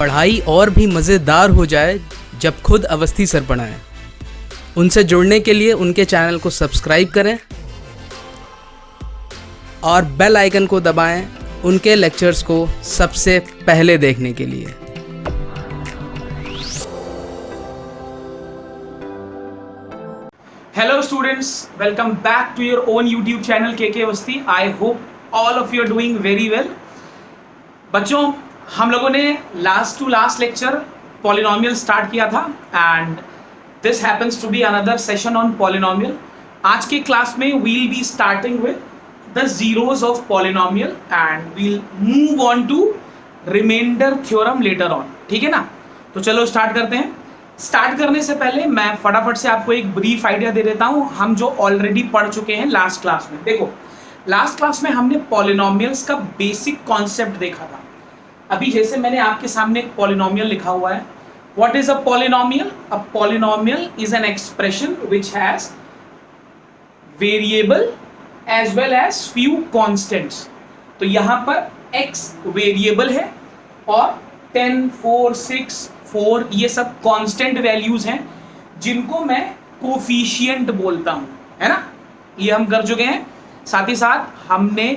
पढ़ाई और भी मज़ेदार हो जाए जब खुद अवस्थी सर पढ़ाएं। उनसे जुड़ने के लिए उनके चैनल को सब्सक्राइब करें और बेल आइकन को दबाएं उनके लेक्चर्स को सबसे पहले देखने के लिए। Hello students, welcome back to your own YouTube channel KK Avasthi. I hope all of you are doing very well. बच्चों, हम लोगों ने लास्ट लेक्चर पॉलिनोमियल स्टार्ट किया था and this happens to be another session on polynomial. आज के class में we'll be starting with the zeros of polynomial and we'll move on to remainder theorem later on. ठीक है ना? तो चलो स्टार्ट करते हैं. स्टार्ट करने से पहले मैं फटाफट से आपको एक ब्रीफ आइडिया दे देता हूँ हम जो ऑलरेडी पढ़ चुके हैं लास्ट क्लास में. देखो, लास्ट क्लास में हमने पॉलिनोमियल्स का बेसिक कॉन्सेप्ट देखा था. अभी जैसे मैंने आपके सामने एक पॉलिनोमियल लिखा हुआ है. What is a polynomial? A polynomial is an expression which has variable as well as few constants. तो यहाँ पर x वेरिएबल है और 10, 4, 6, 4 ये सब कांस्टेंट वैल्यूज हैं जिनको मैं कोफिशिएंट बोलता हूं, है ना? ये हम कर चुके हैं. साथ ही साथ हमने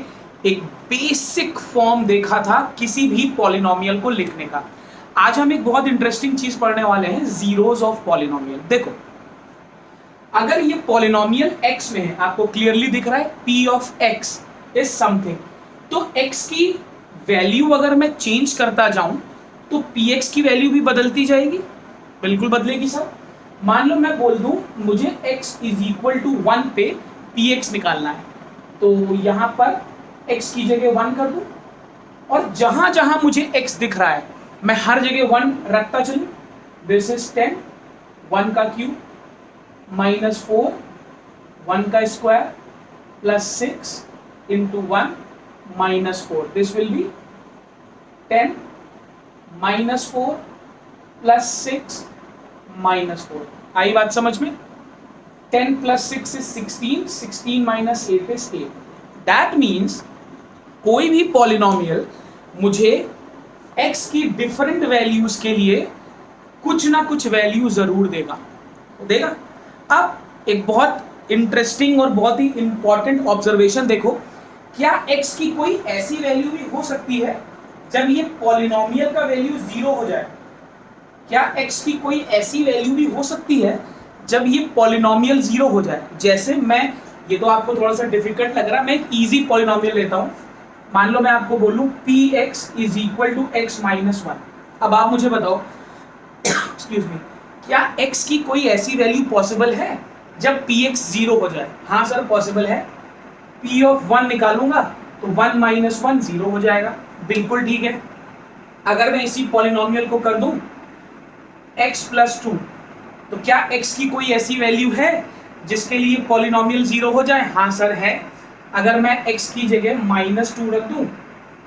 एक बेसिक फॉर्म देखा था किसी भी पॉलिनोमियल को लिखने का. आज हम एक बहुत इंटरेस्टिंग चीज पढ़ने वाले हैं, जीरोस ऑफ पॉलिनोमियल. देखो, अगर ये पॉलिनोमियल x में है, आपको क्लियरली दिख रहा है p of x is something, तो x की वैल्यू अगर मैं चेंज करता जाऊं तो px की वैल्यू भी बदलती जाएगी. बिल्कुल बदलेगी सर. मान लो मैं बोल दूं मुझे x इज इक्वल टू 1 पे px निकालना है, तो यहाँ पर x की जगह 1 कर दूं और जहां जहां मुझे x दिख रहा है मैं हर जगह 1 रखता चलूं. दिस इज 10, 1 का क्यूब माइनस 4, 1 का square plus 6 into 1 minus 4. This will be 10 minus 4 plus 6 minus 4. आई बात समझ में? 10 plus 6 is 16, 16 minus 8 is 8. That means कोई भी पॉलिनोमियल मुझे x की डिफरेंट वैल्यूज के लिए कुछ ना कुछ वैल्यू जरूर देगा. अब एक बहुत इंटरेस्टिंग और बहुत ही इंपॉर्टेंट ऑब्जर्वेशन देखो. क्या x की कोई ऐसी वैल्यू भी हो सकती है जब ये पॉलिनोमियल का वैल्यू 0 हो जाए? क्या x की कोई ऐसी वैल्यू भी हो सकती है जब ये पॉलिनोमियल 0 हो जाए? जैसे मैं, ये तो आपको थोड़ा सा डिफिकल्ट लग रहा है, मैं एक इजी पॉलिनोमियल लेता हूँ. मान लो मैं आपको बोलूँ px is equal to x minus 1. अब आप मुझे बताओ एक्सक्यूज मी, क्या x की कोई ऐसी वैल्यू पॉसिबल है जब px 0 हो जाए? हाँ सर पॉसिबल है. p ऑफ 1 निकालूंगा तो 1 माइनस 1 0 हो जाएगा. बिल्कुल ठीक है. अगर मैं इसी पॉलिनोमियल को कर दूं x प्लस 2, तो क्या x की कोई ऐसी वैल्यू है जिसके लिए पॉलिनोमियल 0 हो जाए? हाँ सर है. अगर मैं x की जगह माइनस 2 रख दूं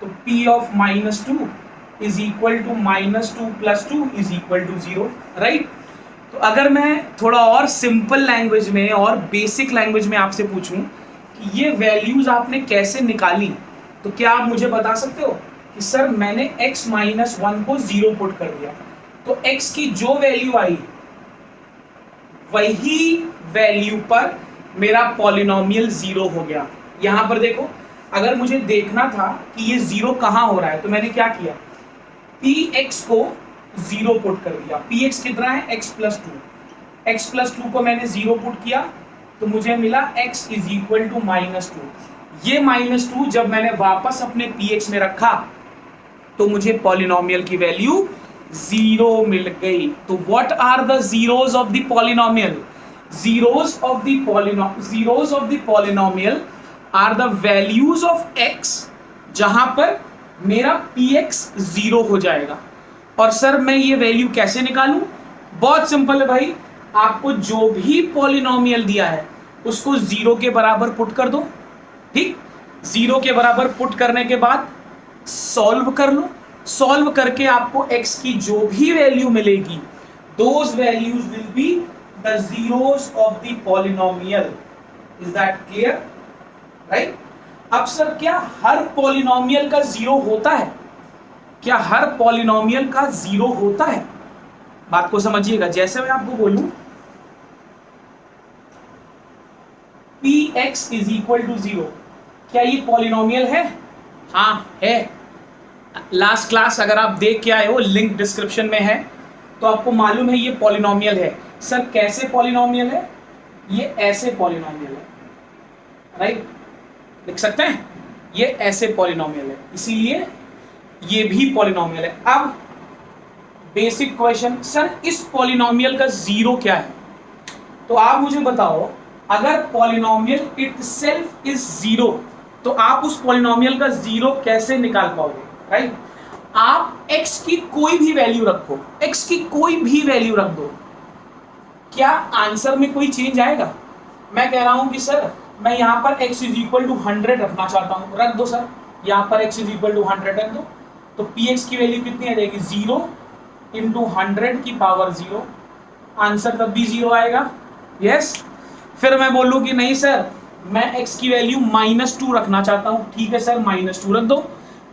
तो p of minus 2 is equal to minus 2 plus 2 is equal to 0. Right? तो अगर मैं थोड़ा और सिंपल लैंग्वेज में और बेसिक लैंग्वेज में आपसे पूछूं कि ये वैल्यूज आपने कैसे निकाली, तो क्या आप मुझे बता सकते हो कि सर मैंने x माइनस 1 को 0 पुट कर दिया, तो x की जो वैल्यू आई वही वैल्यू पर मेरा पॉलिनोमियल 0 हो गया. यहां पर देखो, अगर मुझे देखना था कि ये 0 कहां हो रहा है तो मैंने क्या किया, px को 0 पुट कर दिया. px कितना है? x plus 2. x प्लस 2 को मैंने 0 पुट किया तो मुझे मिला x is equal to minus 2. ये माइनस 2 जब मैंने वापस अपने px में रखा तो मुझे पॉलिनोमियल की वैल्यू 0 मिल गई. तो what are the zeros of the polynomial? Zeros of the polynomial are the values of x जहां पर मेरा px 0 हो जाएगा. और सर मैं ये वैल्यू कैसे निकालूं? बहुत सिंपल है भाई. आपको जो भी पॉलिनोमियल दिया है उसको 0 के बराबर पुट कर दो. ठीक? 0 के बराबर पुट करने के बाद सॉल्व कर लो. सॉल्व करके आपको x की जो भी वैल्यू मिलेगी, those values will be the zeros of the polynomial. Is that clear? Right? अब सर क्या हर पॉलिनोमियल का 0 होता है? क्या हर पॉलिनोमियल का जीरो होता है? बात को समझिएगा। जैसे मैं आपको बोलूं px इज इक्वल टू 0, क्या ये पॉलिनोमियल है? हाँ है। लास्ट क्लास अगर आप देख के आए हो, लिंक डिस्क्रिप्शन में है, तो आपको मालूम है ये पॉलिनोमियल है। सर कैसे पॉलिनोमियल है? ये ऐसे पॉलिनोमियल है, राइट? लिख सकते हैं ये ऐसे पॉलिनोमियल है, इसीलिए ये भी पॉलिनोमियल है। अब बेसिक क्वेश्चन, सर इस पॉलिनोमियल का जीरो क्या है? तो आप मुझे बताओ, अगर पॉलिनोमियल इटसेल्फ इज जीरो तो आप उस पॉलिनोमियल का जीरो कैसे निकाल पाओगे, राइट? आप x की कोई भी वैल्यू रखो, x की कोई भी वैल्यू रख दो, क्या आंसर में कोई चेंज आएगा? मैं कह रहा हूं कि सर मैं यहाँ पर x इज इक्वल टू 100 रखना चाहता हूँ, रख दो सर, यहाँ पर x इज इक्वल टू 100 रख दो, तो px की वैल्यू कितनी आ जाएगी? 0 इंटू 100 की पावर 0, आंसर तब भी 0 आएगा। यस। फिर मैं बोलूँ कि नहीं सर मैं x की वैल्यू -2 रखना चाहता हूँ, ठीक है सर -2 रख दो,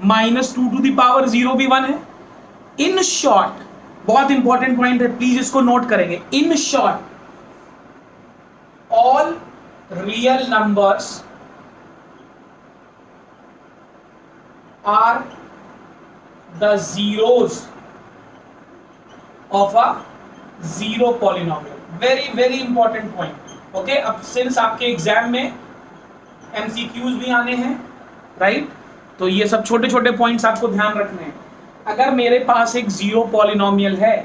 -2 टू दी पावर 0 भी 1 है। इन शॉर्ट, बहुत इंपॉर्टेंट पॉइंट है, प्लीज इसको नोट करेंगे। In short, all real numbers are the zeros of a zero polynomial. Very very important point. Okay, अब सिंस आपके एग्जाम में एमसीक्यूज भी आने हैं, राइट, तो ये सब छोटे छोटे पॉइंट्स आपको ध्यान रखने हैं। अगर मेरे पास एक जीरो पॉलिनोमियल है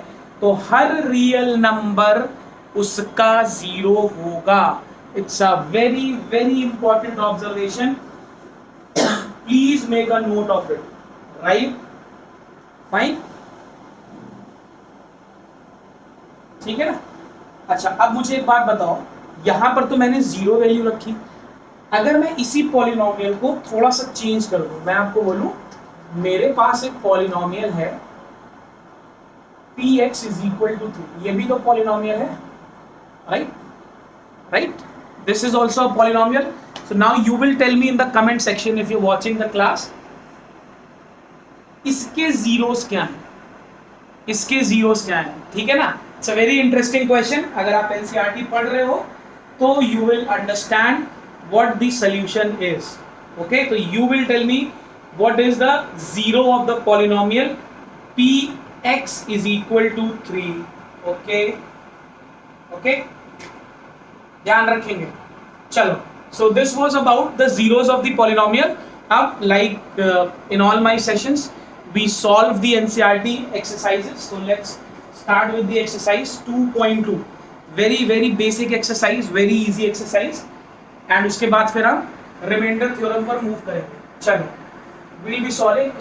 तो हर रियल नंबर उसका जीरो होगा। It's a very very important observation, please make a note of it, right? Fine, ठीक है ना? अच्छा, अब मुझे एक बात बताओ, यहां पर तो मैंने जीरो वैल्यू रखी, अगर मैं इसी पॉलिनोमियल को थोड़ा सा चेंज कर दूं, मैं आपको बोलूं मेरे पास एक पॉलिनोमियल है px इज इक्वल टू 3, ये भी तो पॉलिनोमियल है, right? Right, this is also a polynomial. So now you will tell me in the comment section if you watching the class, इसके जीरोस क्या हैं? इसके जीरोस क्या हैं? ठीक है ना? It's a very interesting question. अगर आप एनसीईआरटी पढ़ रहे हो तो you will understand what the solution is. Okay, so you will tell me what is the zero of the polynomial px is equal to 3. Okay, okay, ध्यान रखेंगे। चलो, so this was about the zeros of the polynomial. अब like in all my sessions we solve the NCERT exercises, so let's start with the exercise 2.2. very very basic exercise, very easy exercise, and उसके बाद फिर हम remainder theorem पर move करेंगे। चलो, we'll be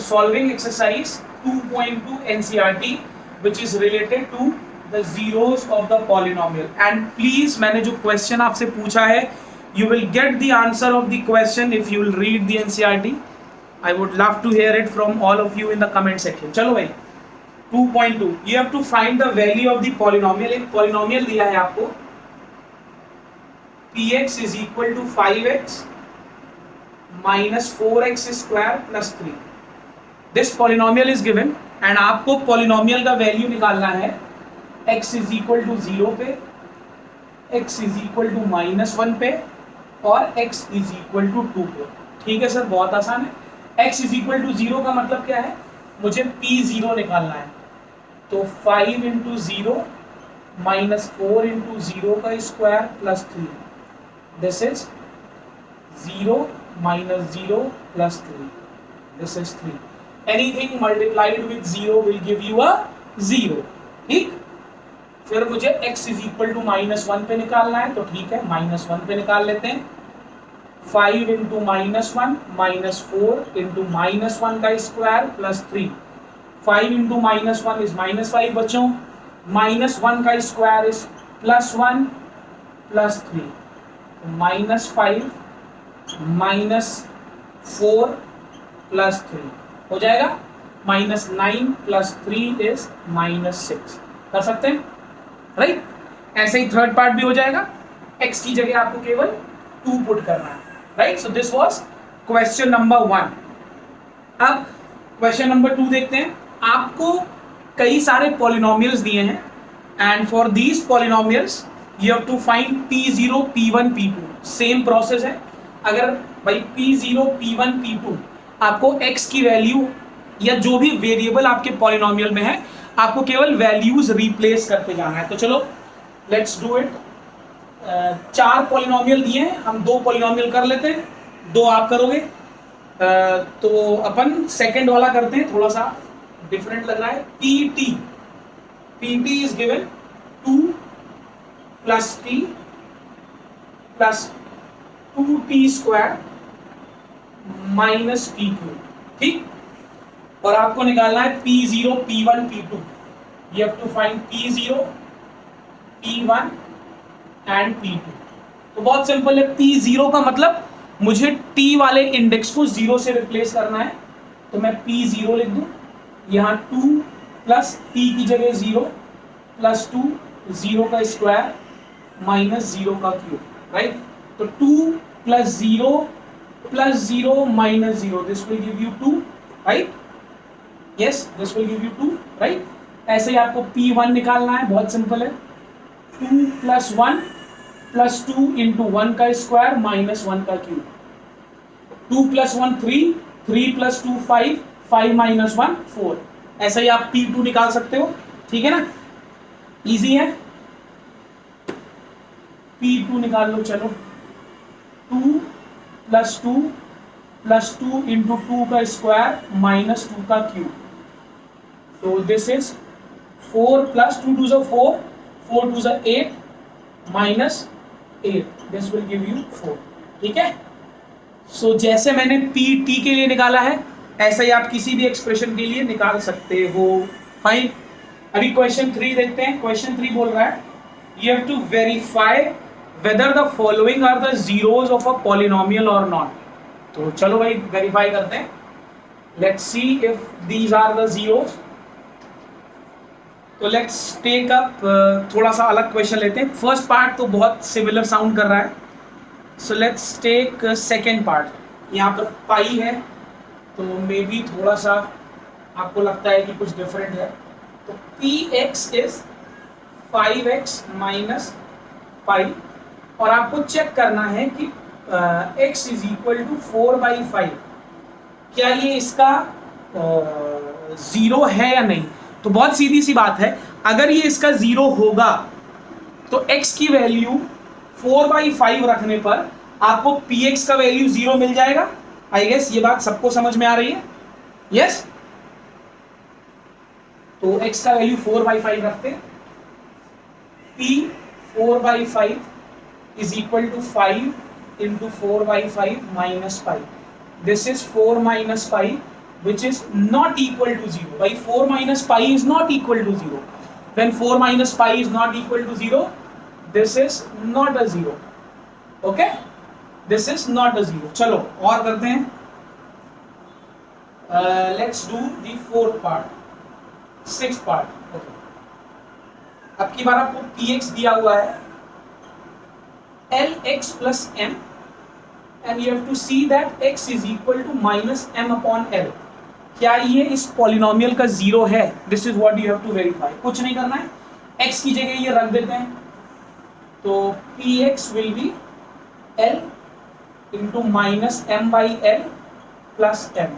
solving exercise 2.2 NCERT which is related to the zeros of the polynomial. And please, मैंने जो question आपसे पूछा है, you will get the answer of the question if you will read the NCERT. I would love to hear it from all of you in the comment section. चलो भाई, 2.2, you have to find the value of the polynomial. एक polynomial दिया है आपको, px is equal to 5x minus 4x square plus 3. This polynomial is given and आपको polynomial का value निकालना है x is equal to 0 पे, x is equal to -1 पे और x is equal to 2 पे। ठीक है सर, बहुत आसान है। x is equal to 0 का मतलब क्या है? मुझे p0 निकालना है, तो 5 इंटू 0 माइनस 4 इंटू 0 का square plus 3, this is 0 minus 0 plus 3, this is 3. Anything multiplied with 0 will give you a 0. ठीक, फिर मुझे x is equal to -1 पे निकालना है, तो ठीक है -1 पे निकाल लेते हैं। 5 इंटू -1 माइनस 4 इंटू -1 का स्क्वायर प्लस 3, 5 इंटू -1 इज -5 बच्चों, -1 का स्क्वायर इज +1 प्लस 3, -5 -4 प्लस 3 हो जाएगा, -9 प्लस 3 इज -6। कर सकते हैं, राइट? ऐसे ही थर्ड पार्ट भी हो जाएगा, x की जगह आपको केवल 2 पुट करना है, right? So this was question number 1। अब क्वेश्चन नंबर 2 देखते हैं। आपको कई सारे पॉलिनोमियल्स दिए हैं and for these polynomials you have to find P0, P1, P2। Same process है। अगर भाई P0, P1, P2 आपको x की वैल्यू या जो भी वेरिएबल आपके पॉलिनोमियल में है आपको केवल वैल्यूज रिप्लेस करते जाना है। तो चलो लेट्स डू इट। 4 पॉलिनोमियल दिए हैं, हम 2 पॉलिनोमियल कर लेते हैं, 2 आप करोगे। तो अपन सेकंड वाला करते हैं, थोड़ा सा डिफरेंट लग रहा है। pt is given 2 plus t plus 2t square minus t cube, ठीक। और आपको निकालना है P0, P1, P2। You have to find P0, P1 and P2। तो बहुत सिंपल है। P0 का मतलब मुझे t वाले इंडेक्स को 0 से रिप्लेस करना है, तो मैं P0 लिख दूं। यहाँ 2 प्लस t की जगह 0 प्लस 2, 0 का स्क्वायर माइनस 0 का क्यूब, राइट। तो 2 plus 0 plus 0 minus 0, this will give you 2, right. Yes, this will give you 2, right. ऐसे ही आपको P1 निकालना है, बहुत सिंपल है। 2 प्लस 1 प्लस 2 इंटू 1 का स्क्वायर माइनस 1 का क्यूब। 2 plus 1 3, 3 plus 2 5, 5 minus 1 4। ऐसा ही आप P2 निकाल सकते हो, ठीक है ना, इजी है। P2 निकाल लो, चलो। 2 प्लस 2 प्लस 2 इंटू 2 का स्क्वायर माइनस 2 का क्यूब। तो this is 4 plus 2 2 4, 4 2 8 minus 8, this will give you 4, ठीक है। सो जैसे मैंने Pt के लिए निकाला है ऐसा ही आप किसी भी एक्सप्रेशन के लिए निकाल सकते हो, फाइन। अभी क्वेश्चन 3 देखते हैं। क्वेश्चन 3 बोल रहा है you have to verify whether the following are the zeros of a polynomial और नॉट। तो चलो भाई वेरीफाई करते हैं। Let's see if these are the zeros. तो लेट्स टेक अप थोड़ा सा अलग क्वेश्चन लेते हैं। फर्स्ट पार्ट तो बहुत सिमिलर साउंड कर रहा है, so let's take second part. यहाँ पर पाई है तो मे बी थोड़ा सा आपको लगता है कि कुछ डिफरेंट है। तो px is 5x minus pi, और आपको चेक करना है कि x इज इक्वल टू 4/5, क्या ये इसका 0 है या नहीं। तो बहुत सीधी सी बात है, अगर ये इसका 0 होगा तो x की वैल्यू 4/5 रखने पर आपको px का वैल्यू 0 मिल जाएगा। आई गेस ये बात सबको समझ में आ रही है, यस। तो x का वैल्यू 4/5 रखते हैं। p 4/5 is equal to 5 into 4/5 minus pi. This is 4 minus pi which is not equal to 0. By 4 minus pi is not equal to 0. When 4 minus pi is not equal to 0, this is not a 0. Okay? This is not a 0. चलो और करते हैं। Let's do the fourth part, sixth part. Okay. अब की बार आपको px दिया हुआ है lx plus m, and you have to see that x is equal to minus m upon l. क्या ये इस पॉलिनोमियल का 0 है? This is what you have to verify. कुछ नहीं करना है, x की जगह ये रख देते हैं। तो px will be l into minus m by l plus m।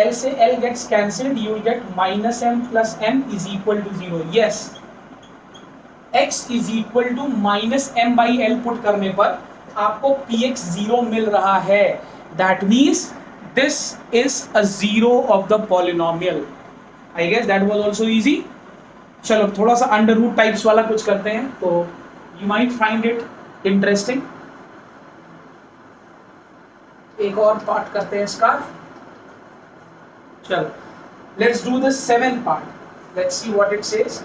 l से l gets cancelled, you will get minus m plus m is equal to 0। Yes, x is equal to minus m by l put करने पर आपको px 0 मिल रहा है। That means this is a 0 of the polynomial. I guess that was also easy. चलो थोड़ा सा under root types वाला कुछ करते हैं, तो you might find it interesting. एक और पार्ट करते हैं इसका। चलो let's do the seventh part. Let's see what it says.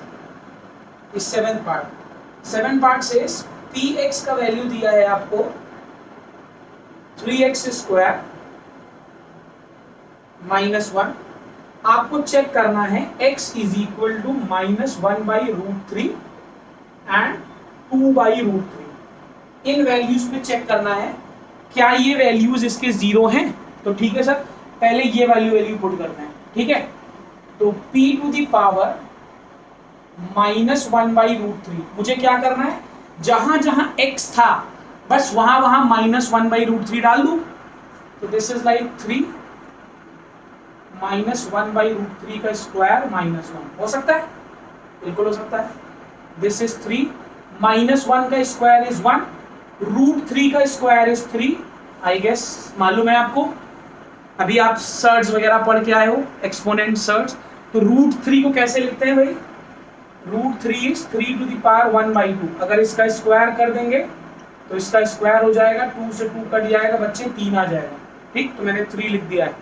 इस seventh part says px का वैल्यू दिया है आपको 3x स्क्वायर माइनस 1। आपको चेक करना है x is equal to minus 1/√3 and 2/√3। इन वैल्यूज पे चेक करना है क्या ये वैल्यूज इसके 0 हैं। तो ठीक है सर, पहले ये वैल्यू पुट करते हैं। ठीक है, तो p टू द पावर -1/√3, मुझे क्या करना है, जहां जहां x था बस वहां वहां -1/√3 डाल दूं, तो दिस इज लाइक 3 -1/√3 का स्क्वायर -1 हो सकता है, बिल्कुल हो सकता है। दिस इज 3 -1 का स्क्वायर इज 1, √3 का स्क्वायर इज 3, आई गेस मालूम है आपको, अभी आप सर्ट्स वगैरह पढ़ के आए हो, एक्सपोनेंट सर्ट्स। तो √3 को कैसे लिखते हैं भाई, √3 इज 3 टू द पावर 1/2, अगर इसका स्क्वायर कर देंगे तो इसका स्क्वायर हो जाएगा, 2 से 2 कट जाएगा बच्चे, 3 आ जाएगा, ठीक, तो मैंने 3 लिख दिया है।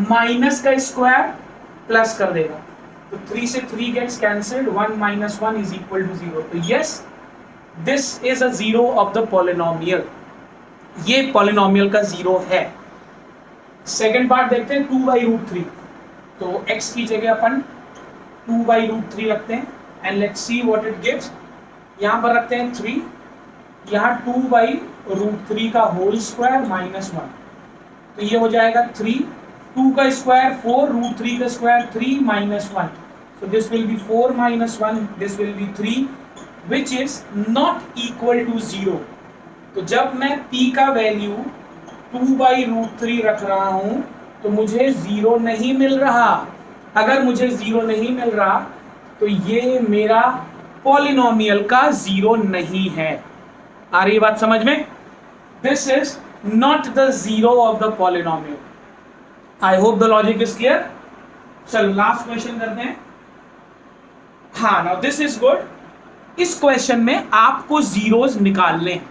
माइनस का स्क्वायर प्लस कर देगा, तो 3 से 3 gets cancelled, 1 - 1 is equal to 0, तो yes this is a zero of the polynomial, ये पॉलिनोमियल का जीरो है। सेकेंड पार्ट देखते हैं, 2/√3, तो x की जगह अपन 2/√3 रखते हैं and let's see what it gives. यहाँ पर रखते हैं 3, यहाँ 2/√3 का होल स्क्वायर -1, तो ये हो जाएगा 3, 2 का स्क्वायर 4, √3 का square 3 -1, so this will be 4 - 1, this will be 3, which is not equal to 0। तो जब मैं p का वैल्यू 2/√3 रख रहा हूं तो मुझे 0 नहीं मिल रहा। अगर मुझे 0 नहीं मिल रहा तो ये मेरा पॉलिनोमियल का 0 नहीं है। आ रही बात समझ में? This is not the zero of the polynomial. I hope the logic is clear. चलो लास्ट क्वेश्चन करते हैं। हाँ, नाउ दिस इज गुड। इस क्वेश्चन में आपको जीरोस निकालने हैं।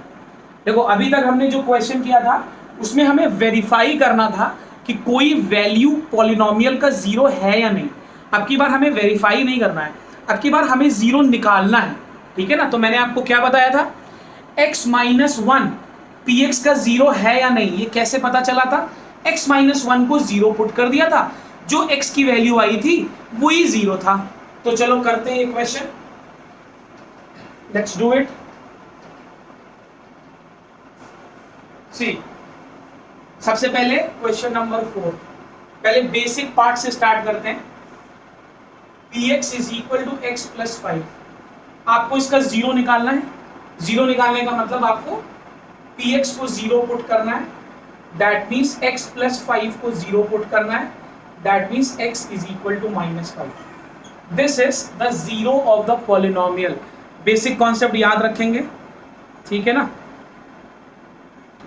देखो अभी तक हमने जो क्वेश्चन किया था उसमें हमें वेरीफाई करना था कि कोई वैल्यू पॉलिनोमियल का जीरो है या नहीं। अब की बार हमें वेरीफाई नहीं करना है, अब की बार हमें जीरो निकालना है, ठीक है ना। तो मैंने आपको क्या बताया था, x - 1 px का जीरो है या नहीं, ये कैसे पता चला था, x - 1 को जीरो पुट कर दिया था, जो x की वैल्यू आई थी वही जीरो था। तो चलो करते हैं ये क्वेश्चन, लेट्स डू इट। सी, सबसे पहले क्वेश्चन नंबर 4, पहले बेसिक पार्ट से स्टार्ट करते हैं। px is equal to x plus 5, आपको इसका जीरो निकालना है। जीरो निकालने का मतलब आपको px को जीरो पुट करना है, दैट मीन्स x प्लस 5 को जीरो पुट करना है, that means x is equal to -5। This is the zero of the polynomial. Basic concept याद रखेंगे, ठीक है ना।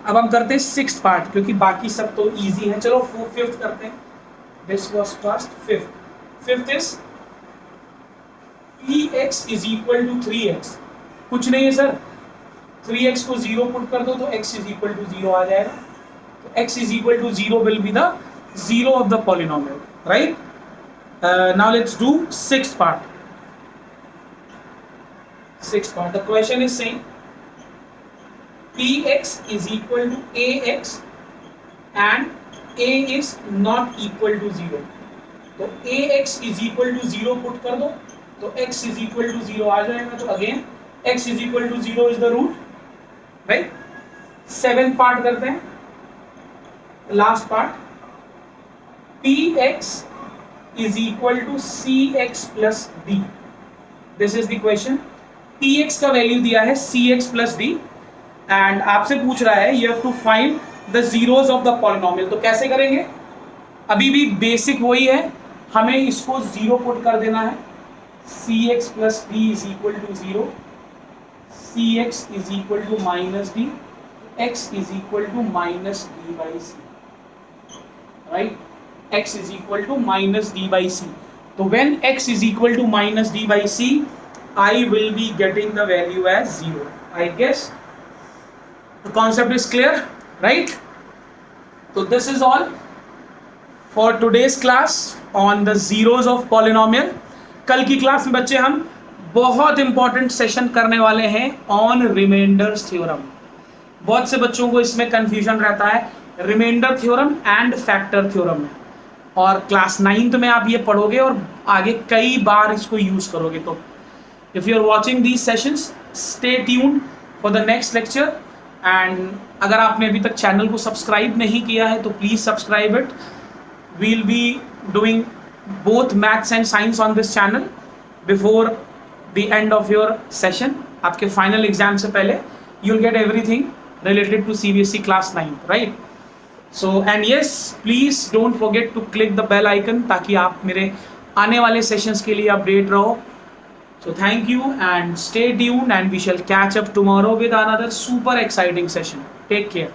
अब हम करते हैं 6th पार्ट, क्योंकि बाकी सब तो इजी है। चलो 5th करते हैं। This was first, 5th is px is equal to 3x। कुछ नहीं है सर, 3x को जीरो पुट कर दो तो x इज इक्वल टू 0 आ जाएगा। तो x is equal to 0 will be the zero of the polynomial, right. Now let's do 6th part. 6th part, the question is saying px is equal to ax and a is not equal to 0। तो ax is equal to 0 put कर दो तो x is equal to 0 आ जाएगा। तो again x is equal to 0 is the root, right। 7th part करते हैं, last part. px is equal to cx plus d। This is the question. px का value दिया है cx plus d एंड आपसे पूछ रहा है you have to find the zeros of the polynomial. तो कैसे करेंगे, अभी भी बेसिक वही है, हमें इसको जीरो पुट कर देना है। cx plus d is equal to 0, cx is equal to minus d, x is equal to minus d by c, right। x is equal to minus d by c। तो when x is equal to minus d by c, I will be getting the value as 0, I guess the concept is clear, right। So this is all for today's class on the zeros of polynomial। कल की class में बच्चे हम बहुत important session करने वाले हैं on reminders theorem. बहुत से बच्चों को इसमें कंफ्यूजन रहता है remainder theorem and factor theorem में, और क्लास 9th में आप ये पढ़ोगे और आगे कई बार इसको यूज करोगे। तो if you are watching these sessions, stay tuned for the next lecture। and अगर आपने अभी तक चैनल को सब्सक्राइब नहीं किया है तो please subscribe it. we'll be doing both maths and science on this channel before the end of your session. आपके final exam से पहले you'll get everything related to CBSE class 9, right? So and yes, please don't forget to click the bell icon ताकि आप मेरे आने वाले sessions के लिए update रहो. So thank you and stay tuned, and we shall catch up tomorrow with another super exciting session. Take care.